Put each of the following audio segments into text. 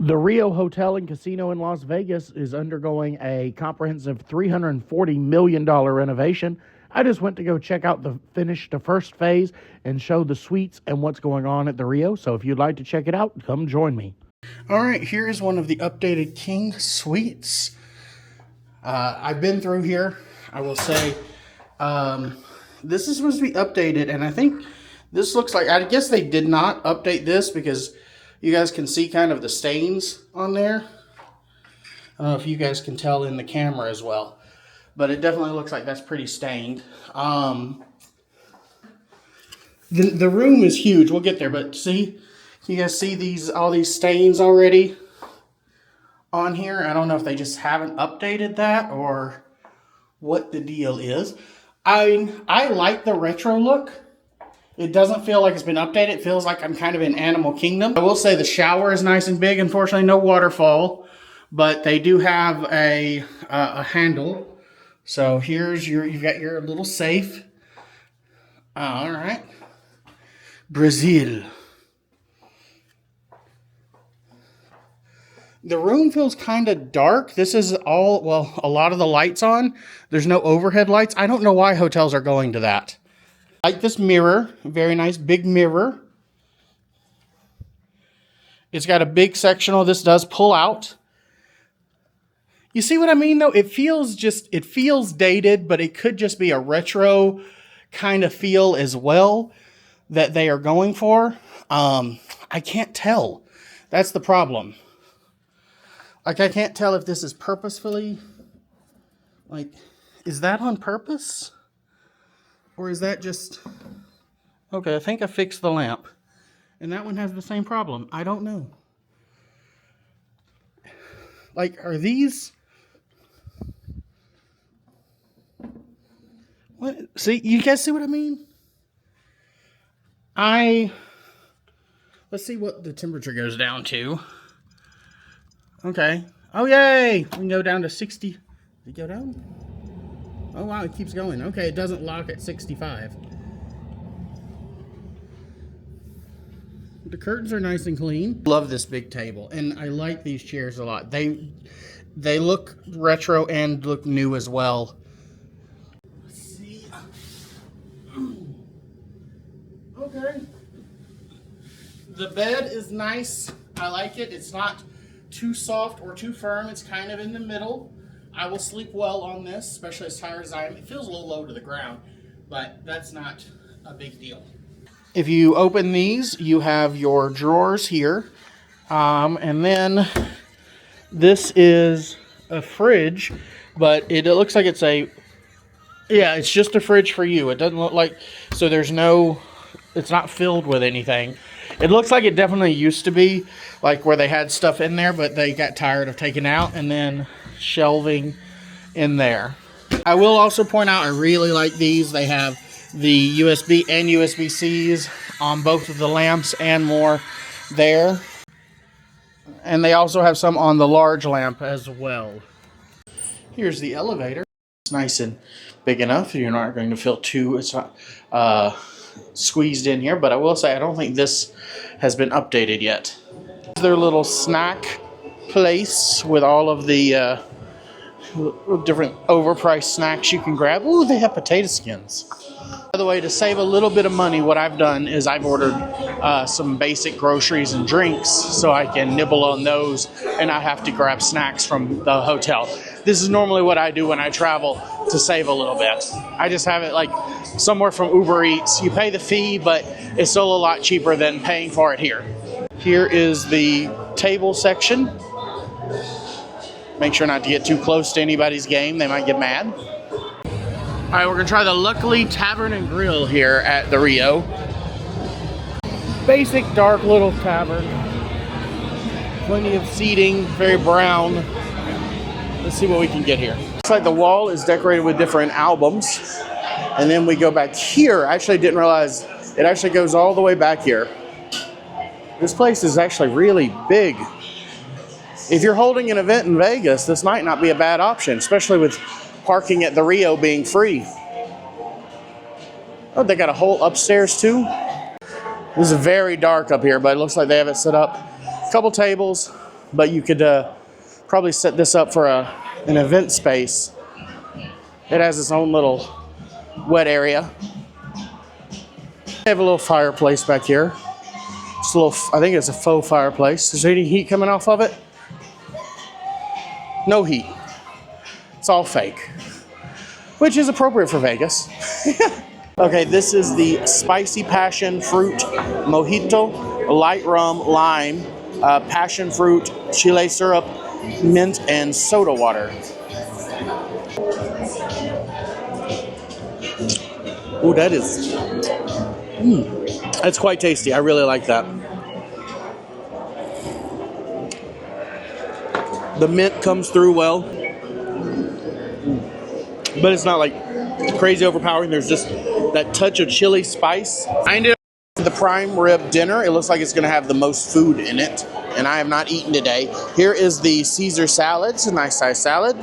The Rio Hotel and Casino in Las Vegas is undergoing a comprehensive $340 million renovation. I just went to go check out finish the first phase and show the suites and what's going on at the Rio. So if you'd like to check it out, come join me. All right, here is one of the updated King Suites. I've been through here. I will say this is supposed to be updated, and I think this looks like, I guess they did not update this because you guys can see kind of the stains on there. I don't know if you guys can tell in the camera as well, but it definitely looks like that's pretty stained. The room is huge. We'll get there, but see, you guys see all these stains already on here? I don't know if they just haven't updated that or what the deal is. I like the retro look. It doesn't feel like it's been updated. It feels like I'm kind of in Animal Kingdom. I will say the shower is nice and big. Unfortunately, no waterfall, but they do have a handle. So here's you've got your little safe. All right. Brazil. The room feels kind of dark. This is all, well, a lot of the lights on. There's no overhead lights. I don't know why hotels are going to that. I like this mirror, very nice big mirror. It's got a big sectional. This does pull out. You see what I mean though? It feels dated, but it could just be a retro kind of feel as well that they are going for. I can't tell. That's the problem. Like, I can't tell if this is purposefully, like, is that on purpose? Or is that just... Okay, I think I fixed the lamp. And that one has the same problem. I don't know. Like, are these... What? See, you guys see what I mean? Let's see what the temperature goes down to. Okay. Oh, yay! We can go down to 60. Did it go down? Oh, wow, it keeps going. Okay, it doesn't lock at 65. The curtains are nice and clean. Love this big table, and I like these chairs a lot. They look retro and look new as well. Let's see. Okay. The bed is nice. I like it. It's not too soft or too firm. It's kind of in the middle. I will sleep well on this, especially as tired as I am. It feels a little low to the ground, but that's not a big deal. If you open these, you have your drawers here. And then this is a fridge, but it looks like it's it's just a fridge for you. It doesn't look like, so it's not filled with anything. It looks like it definitely used to be, like where they had stuff in there, but they got tired of taking out, and then shelving in there. I will also point out I really like these. They have the USB and USB-Cs on both of the lamps and more there. And they also have some on the large lamp as well. Here's the elevator. It's nice and big enough. You're not going to feel it's not squeezed in here, but I will say I don't think this has been updated yet. Their little snack place with all of the different overpriced snacks you can grab. Ooh, they have potato skins. By the way, to save a little bit of money, what I've done is I've ordered some basic groceries and drinks so I can nibble on those and not have to grab snacks from the hotel. This is normally what I do when I travel to save a little bit. I just have it like somewhere from Uber Eats. You pay the fee, but it's still a lot cheaper than paying for it here. Here is the table section. Make sure not to get too close to anybody's game. They might get mad. All right, we're gonna try the Luckily Tavern and Grill here at the Rio. Basic, dark little tavern. Plenty of seating, very brown. Let's see what we can get here. Looks like the wall is decorated with different albums. And then we go back here. I actually didn't realize it actually goes all the way back here. This place is actually really big. If you're holding an event in Vegas, this might not be a bad option, especially with parking at the Rio being free. Oh, they got a whole upstairs too. This is very dark up here, but it looks like they have it set up. A couple tables, but you could probably set this up for an event space. It has its own little wet area. They have a little fireplace back here. Just a little, I think it's a faux fireplace. Is there any heat coming off of it? No heat. It's all fake, which is appropriate for Vegas. Okay, this is the spicy passion fruit mojito, light rum, lime, passion fruit, chile syrup, mint, and soda water. Oh, that is, that's quite tasty. I really like that. The mint comes through well, but it's not like crazy overpowering. There's just that touch of chili spice. I ended up with the prime rib dinner. It looks like it's going to have the most food in it, and I have not eaten today. Here is the Caesar salad. It's a nice size salad.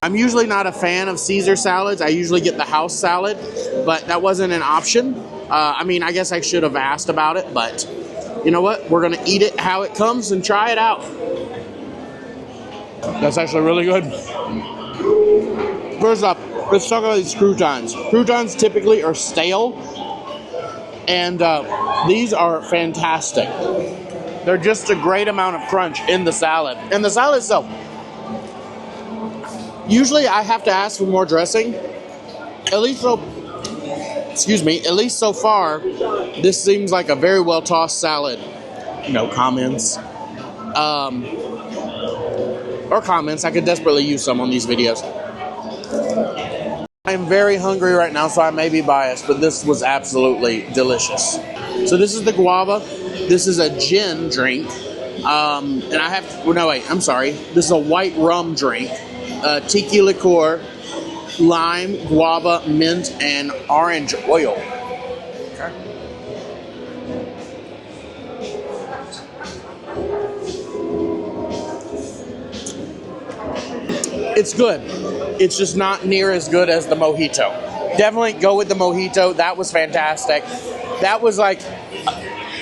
I'm usually not a fan of Caesar salads. I usually get the house salad, but that wasn't an option. I mean, I guess I should have asked about it, but you know what? We're going to eat it how it comes and try it out. That's actually really good. First up, let's talk about these croutons. Croutons typically are stale, and these are fantastic. They're just a great amount of crunch in the salad. And the salad itself, usually I have to ask for more dressing. At least so far, this seems like a very well tossed salad. No comments. Or comments. I could desperately use some on these videos. I'm very hungry right now, so I may be biased, but this was absolutely delicious. So this is the guava. This is a gin drink. And I have, well, no wait, I'm sorry. This is a white rum drink. Tiki liqueur, lime, guava, mint, and orange oil. Okay. It's good. It's just not near as good as the mojito. Definitely go with the mojito. That was fantastic. That was like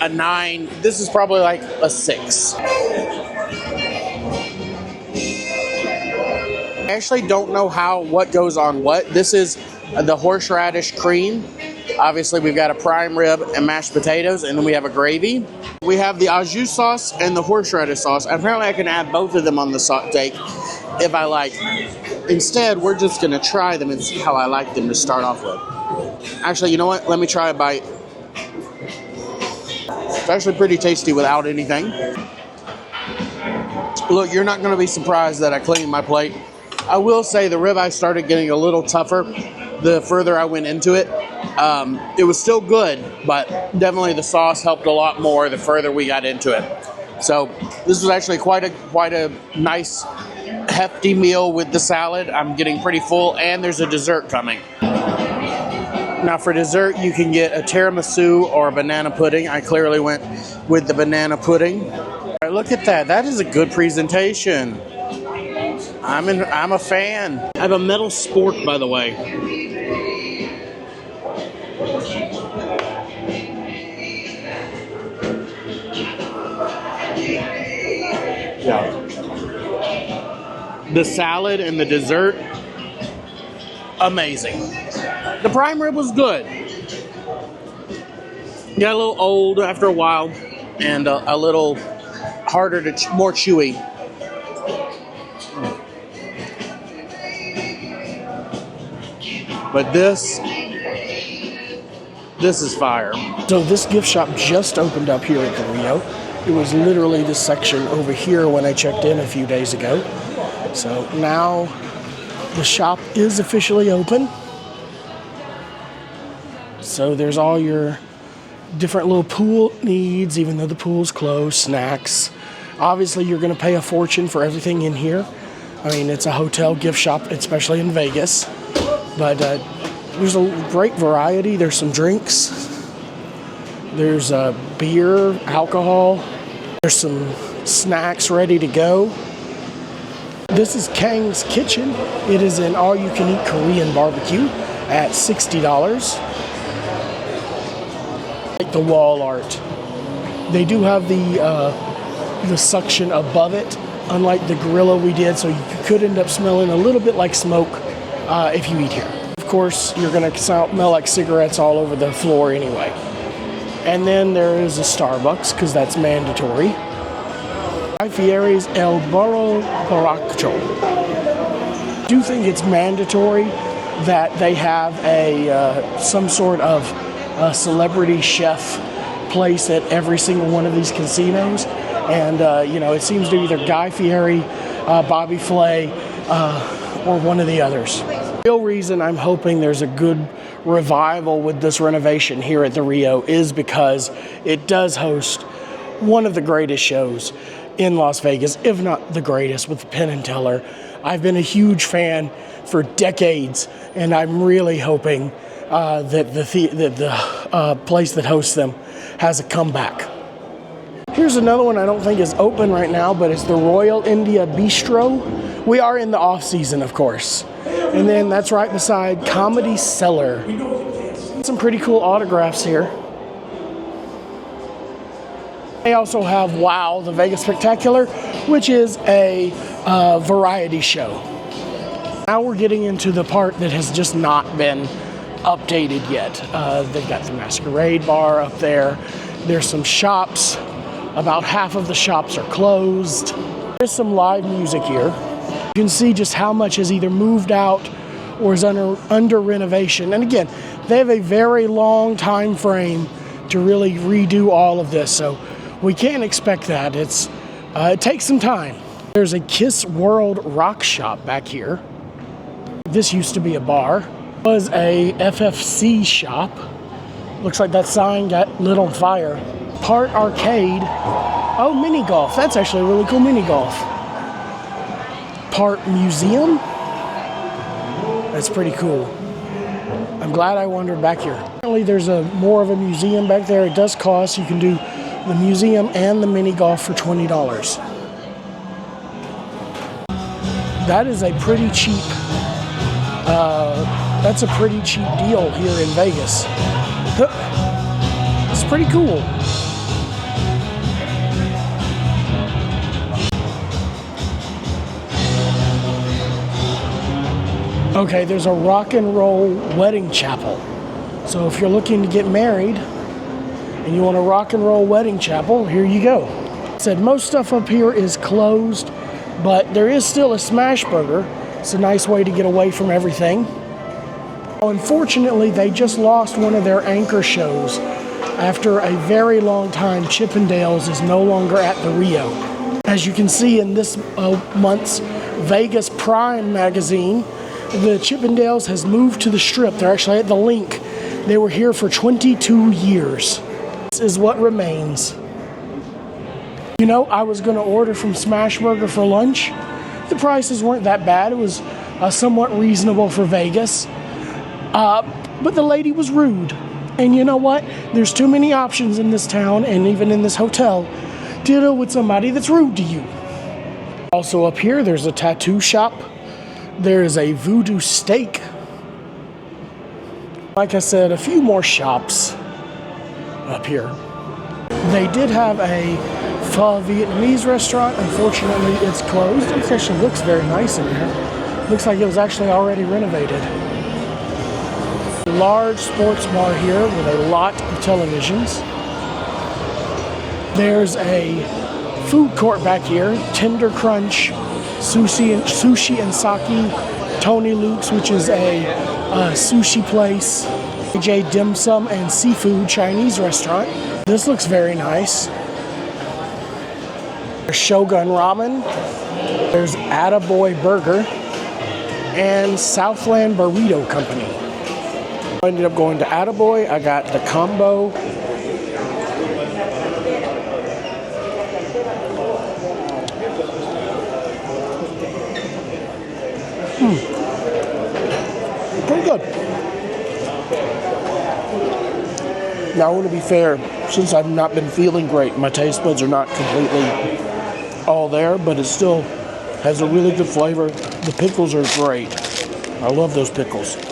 a 9. This is probably like a 6. I actually don't know what goes on what. This is the horseradish cream. Obviously, we've got a prime rib and mashed potatoes, and then we have a gravy. We have the au jus sauce and the horseradish sauce. Apparently, I can add both of them on the steak if I like. Instead, we're just going to try them and see how I like them to start off with. Actually, you know what? Let me try a bite. It's actually pretty tasty without anything. Look, you're not going to be surprised that I cleaned my plate. I will say the ribeye started getting a little tougher the further I went into it. It was still good, but definitely the sauce helped a lot more the further we got into it. So this was actually quite a nice, hefty meal with the salad. I'm getting pretty full, and there's a dessert coming. Now for dessert, you can get a tiramisu or a banana pudding. I clearly went with the banana pudding. All right, look at that. That is a good presentation. I'm a fan. I have a metal spork, by the way. Yeah. The salad and the dessert, amazing. The prime rib was good. Got a little old after a while, and a little harder more chewy. But this is fire. So this gift shop just opened up here at the Rio. It was literally this section over here when I checked in a few days ago. So now the shop is officially open. So there's all your different little pool needs, even though the pool's closed, snacks. Obviously, you're going to pay a fortune for everything in here. I mean, it's a hotel gift shop, especially in Vegas. But there's a great variety. There's some drinks. There's beer, alcohol. There's some snacks ready to go. This is Kang's Kitchen. It is an all-you-can-eat Korean barbecue at $60. Like the wall art. They do have the the suction above it, unlike the gorilla we did, so you could end up smelling a little bit like smoke if you eat here. Of course, you're going to smell like cigarettes all over the floor anyway. And then there is a Starbucks, because that's mandatory. Guy Fieri's El Burro Borracho. I do think it's mandatory that they have some sort of celebrity chef place at every single one of these casinos. And, it seems to be either Guy Fieri, Bobby Flay, or one of the others. The real reason I'm hoping there's a good revival with this renovation here at the Rio is because it does host one of the greatest shows in Las Vegas, if not the greatest, with Penn and Teller. I've been a huge fan for decades, and I'm really hoping that the place that hosts them has a comeback. Here's another one I don't think is open right now, but it's the Royal India Bistro. We are in the off season, of course. And then that's right beside Comedy Cellar. Some pretty cool autographs here. They also have Wow, the Vegas Spectacular, which is a variety show. Now we're getting into the part that has just not been updated yet. They've got the Masquerade Bar up there. There's some shops. About half of the shops are closed. There's some live music here. You can see just how much has either moved out or is under renovation. And again, they have a very long time frame to really redo all of this, so we can't expect that. It takes some time. There's a Kiss World Rock Shop back here. This used to be a bar. It was a FFC shop. Looks like that sign got lit on fire. Part arcade. Oh, mini golf. That's actually a really cool mini golf. Part museum. That's pretty cool. I'm glad I wandered back here. Apparently there's more of a museum back there. It does cost. You can do the museum and the mini golf for $20. That is a pretty cheap. That's a pretty cheap deal here in Vegas. It's pretty cool. Okay, there's a rock and roll wedding chapel. So if you're looking to get married and you want a rock and roll wedding chapel, here you go. I said most stuff up here is closed, but there is still a Smash Burger. It's a nice way to get away from everything. Unfortunately, they just lost one of their anchor shows. After a very long time, Chippendales is no longer at the Rio. As you can see in this month's Vegas Prime magazine, the Chippendales has moved to the Strip. They're actually at the Link. They were here for 22 years. This is what remains. You know, I was going to order from Smash Burger for lunch. The prices weren't that bad. It was somewhat reasonable for Vegas. But the lady was rude. And you know what? There's too many options in this town and even in this hotel to deal with somebody that's rude to you. Also up here, there's a tattoo shop. There is a Voodoo Steak. Like I said, a few more shops up here. They did have a Pho Vietnamese restaurant. Unfortunately, it's closed. It actually looks very nice in here. Looks like it was actually already renovated. Large sports bar here with a lot of televisions. There's a food court back here. Tender Crunch, Sushi and Sake, Tony Luke's, which is a sushi place, AJ Dim Sum and Seafood Chinese restaurant. This looks very nice. There's Shogun Ramen. There's Attaboy Burger and Southland Burrito Company. I ended up going to Attaboy. I got the combo. Pretty good. Now, I want to be fair, since I've not been feeling great, my taste buds are not completely all there, but it still has a really good flavor. The pickles are great. I love those pickles.